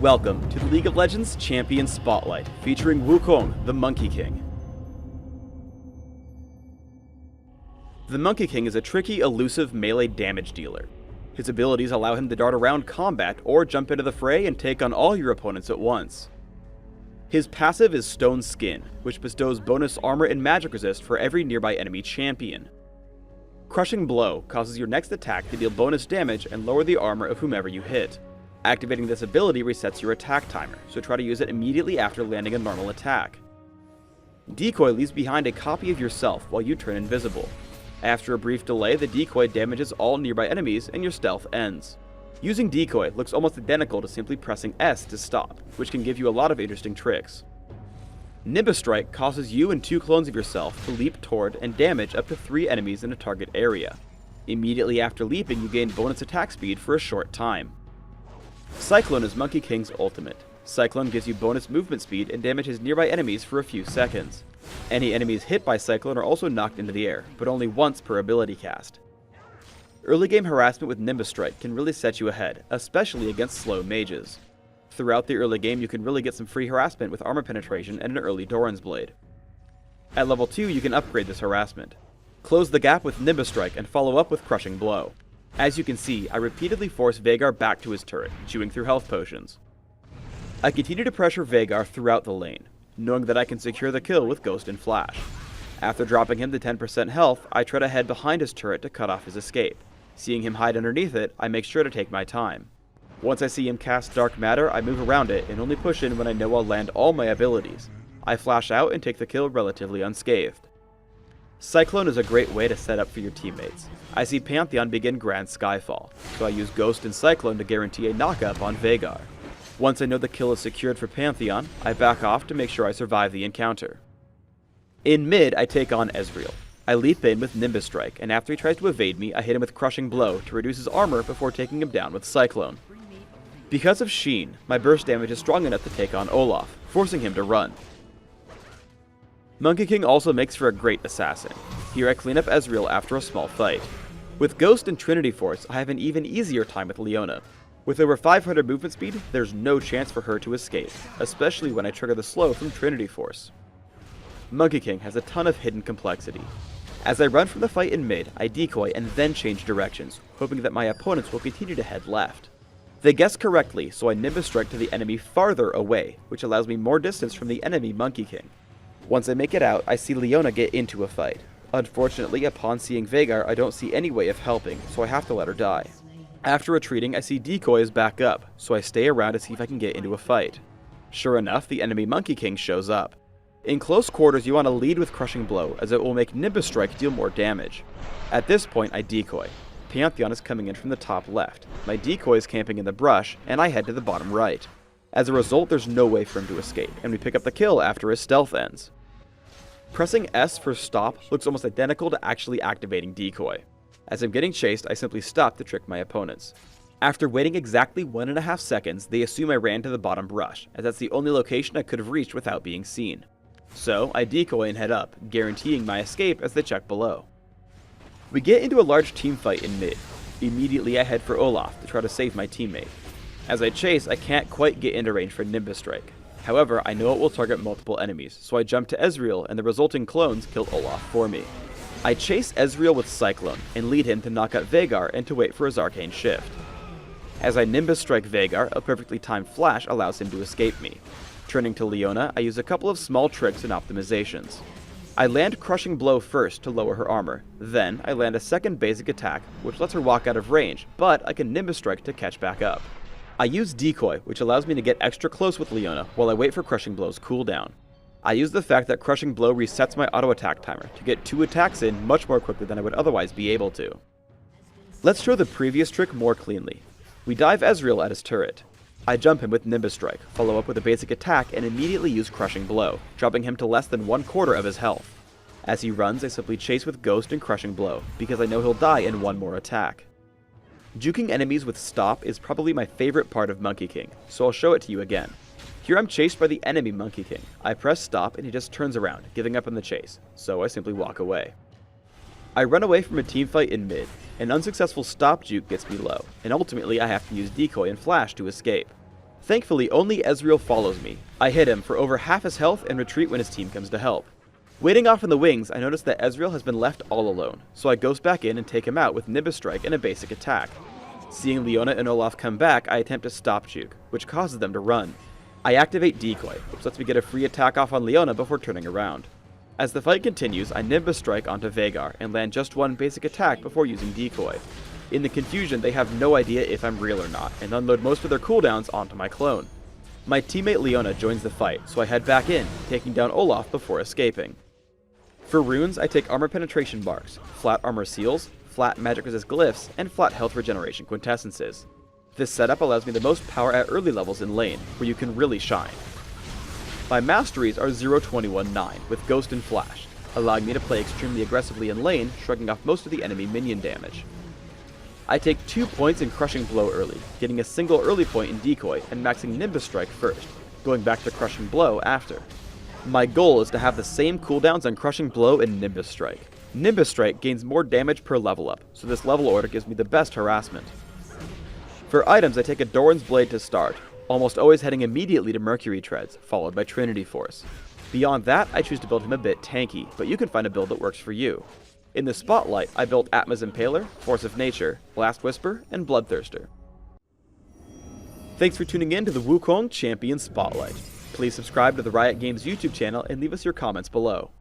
Welcome to the League of Legends Champion Spotlight, featuring Wukong, the Monkey King. The Monkey King is a tricky, elusive melee damage dealer. His abilities allow him to dart around combat or jump into the fray and take on all your opponents at once. His passive is Stone Skin, which bestows bonus armor and magic resist for every nearby enemy champion. Crushing Blow causes your next attack to deal bonus damage and lower the armor of whomever you hit. Activating this ability resets your attack timer, so try to use it immediately after landing a normal attack. Decoy leaves behind a copy of yourself while you turn invisible. After a brief delay, the decoy damages all nearby enemies and your stealth ends. Using decoy looks almost identical to simply pressing S to stop, which can give you a lot of interesting tricks. Nimbus Strike causes you and 2 clones of yourself to leap toward and damage up to 3 enemies in a target area. Immediately after leaping, you gain bonus attack speed for a short time. Cyclone is Monkey King's ultimate. Cyclone gives you bonus movement speed and damages nearby enemies for a few seconds. Any enemies hit by Cyclone are also knocked into the air, but only once per ability cast. Early game harassment with Nimbus Strike can really set you ahead, especially against slow mages. Throughout the early game, you can really get some free harassment with armor penetration and an early Doran's Blade. At level 2, you can upgrade this harassment. Close the gap with Nimbus Strike and follow up with Crushing Blow. As you can see, I repeatedly force Veigar back to his turret, chewing through health potions. I continue to pressure Veigar throughout the lane, knowing that I can secure the kill with Ghost and Flash. After dropping him to 10% health, I try to head behind his turret to cut off his escape. Seeing him hide underneath it, I make sure to take my time. Once I see him cast Dark Matter, I move around it and only push in when I know I'll land all my abilities. I flash out and take the kill relatively unscathed. Cyclone is a great way to set up for your teammates. I see Pantheon begin Grand Skyfall, so I use Ghost and Cyclone to guarantee a knockup on Veigar. Once I know the kill is secured for Pantheon, I back off to make sure I survive the encounter. In mid, I take on Ezreal. I leap in with Nimbus Strike, and after he tries to evade me, I hit him with Crushing Blow to reduce his armor before taking him down with Cyclone. Because of Sheen, my burst damage is strong enough to take on Olaf, forcing him to run. Monkey King also makes for a great assassin. Here I clean up Ezreal after a small fight. With Ghost and Trinity Force, I have an even easier time with Leona. With over 500 movement speed, there's no chance for her to escape, especially when I trigger the slow from Trinity Force. Monkey King has a ton of hidden complexity. As I run from the fight in mid, I decoy and then change directions, hoping that my opponents will continue to head left. They guess correctly, so I Nimbus Strike to the enemy farther away, which allows me more distance from the enemy Monkey King. Once I make it out, I see Leona get into a fight. Unfortunately, upon seeing Veigar, I don't see any way of helping, so I have to let her die. After retreating, I see Decoy is back up, so I stay around to see if I can get into a fight. Sure enough, the enemy Monkey King shows up. In close quarters, you want to lead with Crushing Blow, as it will make Nimbus Strike deal more damage. At this point, I decoy. Pantheon is coming in from the top left. My decoy is camping in the brush, and I head to the bottom right. As a result, there's no way for him to escape, and we pick up the kill after his stealth ends. Pressing S for stop looks almost identical to actually activating decoy. As I'm getting chased, I simply stop to trick my opponents. After waiting exactly 1.5 seconds, they assume I ran to the bottom brush, as that's the only location I could have reached without being seen. So, I decoy and head up, guaranteeing my escape as they check below. We get into a large team fight in mid. Immediately I head for Olaf to try to save my teammate. As I chase, I can't quite get into range for Nimbus Strike. However, I know it will target multiple enemies, so I jump to Ezreal and the resulting clones kill Olaf for me. I chase Ezreal with Cyclone and lead him to knock out Veigar and to wait for his Arcane Shift. As I Nimbus Strike Veigar, a perfectly timed flash allows him to escape me. Turning to Leona, I use a couple of small tricks and optimizations. I land Crushing Blow first to lower her armor, then I land a second basic attack which lets her walk out of range, but I can Nimbus Strike to catch back up. I use Decoy, which allows me to get extra close with Leona while I wait for Crushing Blow's cooldown. I use the fact that Crushing Blow resets my auto attack timer to get 2 attacks in much more quickly than I would otherwise be able to. Let's show the previous trick more cleanly. We dive Ezreal at his turret. I jump him with Nimbus Strike, follow up with a basic attack, and immediately use Crushing Blow, dropping him to less than 1/4 of his health. As he runs, I simply chase with Ghost and Crushing Blow, because I know he'll die in one more attack. Juking enemies with Stop is probably my favorite part of Monkey King, so I'll show it to you again. Here I'm chased by the enemy Monkey King. I press Stop and he just turns around, giving up on the chase, so I simply walk away. I run away from a teamfight in mid. An unsuccessful stop juke gets me low, and ultimately I have to use Decoy and Flash to escape. Thankfully, only Ezreal follows me. I hit him for over half his health and retreat when his team comes to help. Waiting off in the wings, I notice that Ezreal has been left all alone, so I ghost back in and take him out with Nimbus Strike and a basic attack. Seeing Leona and Olaf come back, I attempt to stop Juke, which causes them to run. I activate Decoy, which lets me get a free attack off on Leona before turning around. As the fight continues, I Nimbus Strike onto Veigar and land just one basic attack before using Decoy. In the confusion, they have no idea if I'm real or not, and unload most of their cooldowns onto my clone. My teammate Leona joins the fight, so I head back in, taking down Olaf before escaping. For runes, I take armor penetration bars, flat armor seals, flat magic resist glyphs, and flat health regeneration quintessences. This setup allows me the most power at early levels in lane, where you can really shine. My masteries are 0-21-9 with Ghost and Flash, allowing me to play extremely aggressively in lane, shrugging off most of the enemy minion damage. I take 2 points in Crushing Blow early, getting a single early point in Decoy and maxing Nimbus Strike first, going back to Crushing Blow after. My goal is to have the same cooldowns on Crushing Blow and Nimbus Strike. Nimbus Strike gains more damage per level up, so this level order gives me the best harassment. For items, I take a Doran's Blade to start, almost always heading immediately to Mercury Treads, followed by Trinity Force. Beyond that, I choose to build him a bit tanky, but you can find a build that works for you. In the Spotlight, I built Atma's Impaler, Force of Nature, Blast Whisper, and Bloodthirster. Thanks for tuning in to the Wukong Champion Spotlight. Please subscribe to the Riot Games YouTube channel and leave us your comments below.